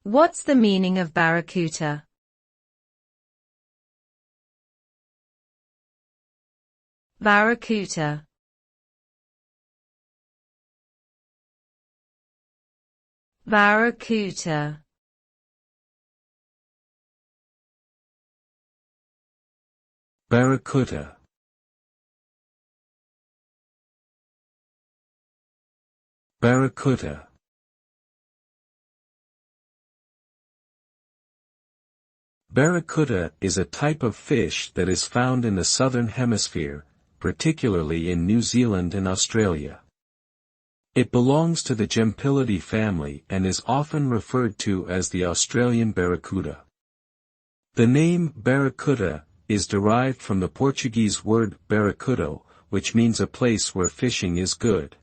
What's the meaning of barracouta? Barracouta. Barracouta. Barracouta. Barracouta. Barracuda is a type of fish that is found in the southern hemisphere, particularly in New Zealand and Australia. It belongs to the Gempilidae family and is often referred to as the Australian barracuda. The name barracuda is derived from the Portuguese word barracudo, which means a place where fishing is good.